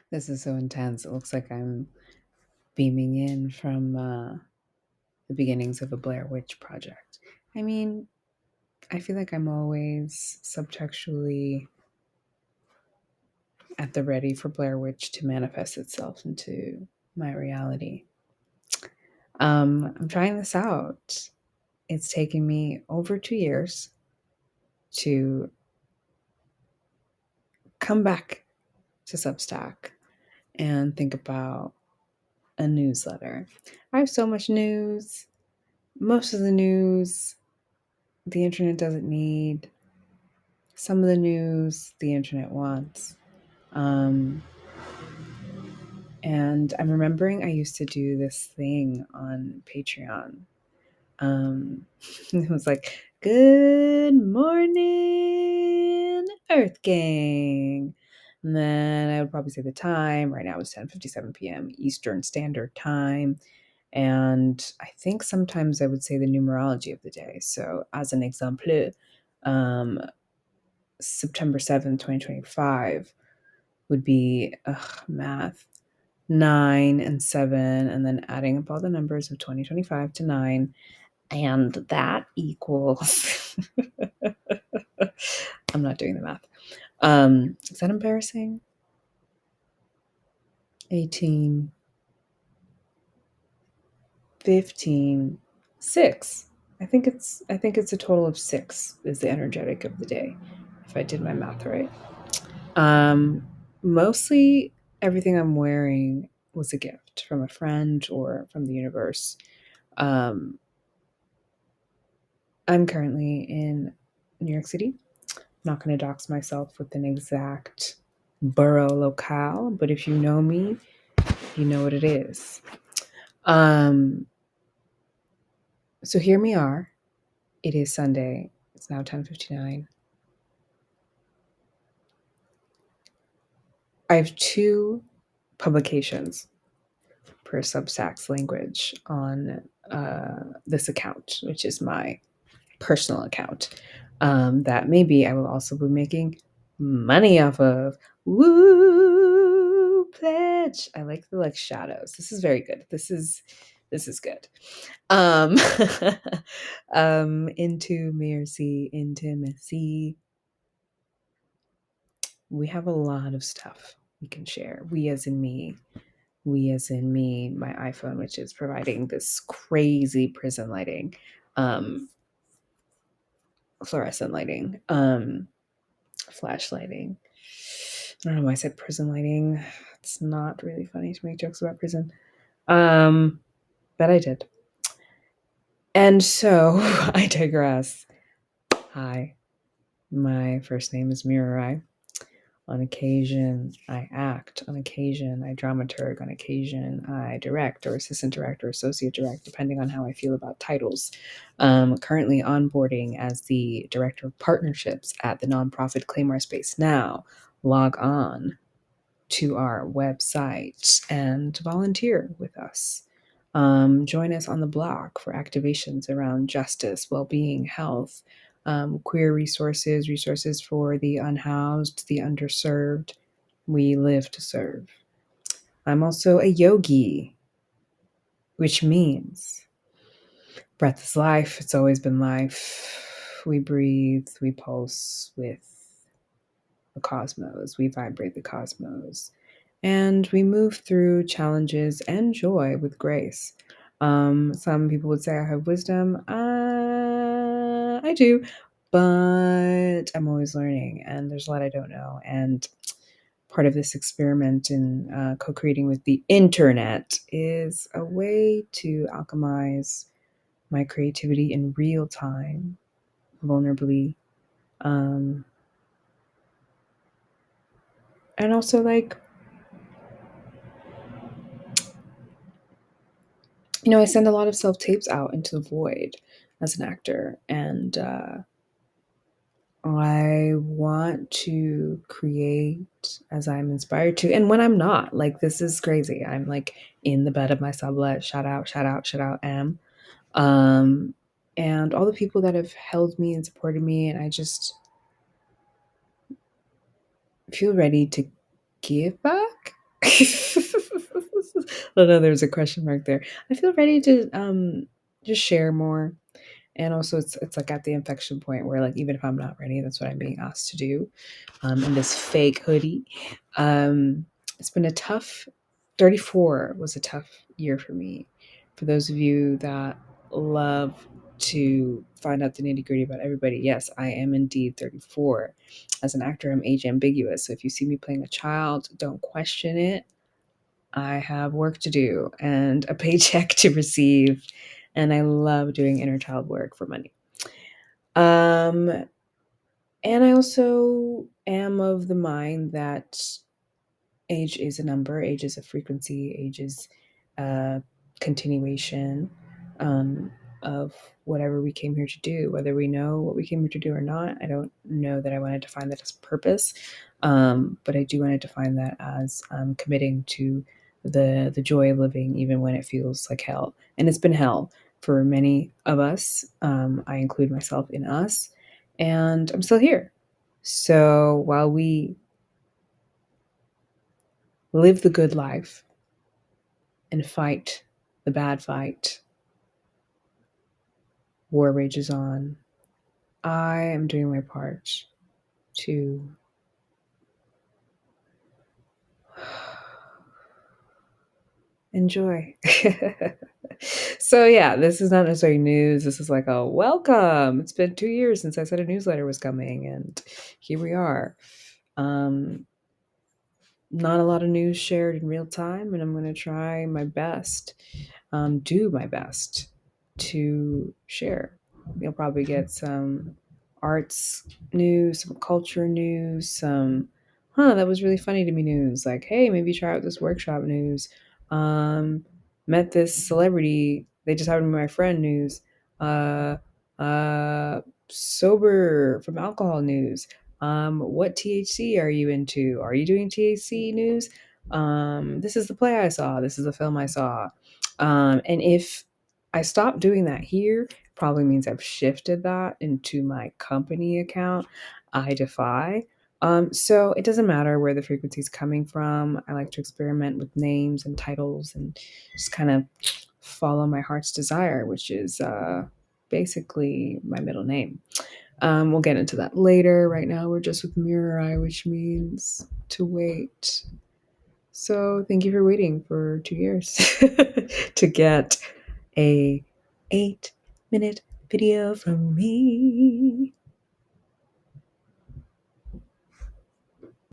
This is so intense. It looks like I'm beaming in from the beginnings of a Blair Witch project. I mean, I feel like I'm always subtextually at the ready for Blair Witch to manifest itself into my reality. I'm trying this out. It's taken me over 2 years to come back to Substack and think about a newsletter. I have so much news. Most of the news the internet doesn't need. Some of the news the internet wants. Um, and I'm remembering I used to do this thing on Patreon. It was like, "Good morning, Earth Gang." And then I would probably say the time. Right now it's 10:57 p.m. Eastern Standard Time. And I think sometimes I would say the numerology of the day. So, as an example, um, September 7th, 2025 would be math 9 and 7, and then adding up all the numbers of 2025 to 9. And that equals, I'm not doing the math. Is that embarrassing? 18, 15, 6. I think it's a total of 6 is the energetic of the day, if I did my math right. Mostly everything I'm wearing was a gift from a friend or from the universe. I'm currently in New York City. I'm not going to dox myself with an exact borough locale, but if you know me, you know what it is. So here we are. It is Sunday. It's now 10:59. I have 2 publications per Substack's language on this account, which is my personal account, that maybe I will also be making money off of. Woo! Pledge. I like the shadows. This is very good. This is good. Into Mercy, intimacy. We have a lot of stuff we can share. We as in me, my iPhone, which is providing this crazy prison lighting, fluorescent lighting, flash lighting. I don't know why I said prison lighting. It's not really funny to make jokes about prison. But I did. And so I digress. Hi, my first name is Mirirai. On occasion, I act. On occasion, I dramaturg. On occasion, I direct or assistant direct or associate direct, depending on how I feel about titles. Currently onboarding as the director of partnerships at the nonprofit Claim Our Space Now. Log on to our website and volunteer with us. Join us on the block for activations around justice, well-being, health, queer resources for the unhoused, the underserved. We live to serve. I'm also a yogi, which means breath is life. It's always been life. We breathe, we pulse with the cosmos. We vibrate the cosmos. And we move through challenges and joy with grace. Some people would say I have wisdom. I do, but I'm always learning, and there's a lot I don't know. And part of this experiment in co-creating with the internet is a way to alchemize my creativity in real time, vulnerably, and also I send a lot of self-tapes out into the void as an actor, and I want to create as I'm inspired to, and when I'm not. This is crazy. I'm in the bed of my sublet. Shout out, am. And all the people that have held me and supported me, and I just feel ready to give back. Oh no, there's a question mark there. I feel ready to just share more. And also it's like at the inflection point where like even if I'm not ready, that's what I'm being asked to do. In this fake hoodie. It's been a tough 34 was a tough year for me. For those of you that love to find out the nitty gritty about everybody, yes, I am indeed 34. As an actor, I'm age ambiguous. So if you see me playing a child, don't question it. I have work to do and a paycheck to receive. And I love doing inner child work for money. Um, and I also am of the mind that age is a number, age is a frequency, age is a continuation of whatever we came here to do, whether we know what we came here to do or not. I don't know that I want to define that as purpose, but I do want to define that as committing to the joy of living, even when it feels like hell. And it's been hell for many of us. I include myself in us, and I'm still here. So while we live the good life and fight the bad fight, war rages on, I am doing my part to enjoy. So, yeah, this is not necessarily news. This is like a welcome. It's been 2 years since I said a newsletter was coming, and here we are. Not a lot of news shared in real time, and I'm going to try my best, do my best to share. You'll probably get some arts news, some culture news, some, that was really funny to me news. Like, hey, maybe try out this workshop news. Um, Met this celebrity. They just happened to be my friend news. Uh, Sober from alcohol news. What THC are you into? Are you doing THC news? This is the play I saw. This is the film I saw. And if I stop doing that here, probably means I've shifted that into my company account. I defy. So it doesn't matter where the frequency is coming from. I like to experiment with names and titles and just kind of follow my heart's desire, which is basically my middle name. We'll get into that later. Right now, we're just with Mirirai, which means to wait. So thank you for waiting for 2 years to get a 8-minute video from me.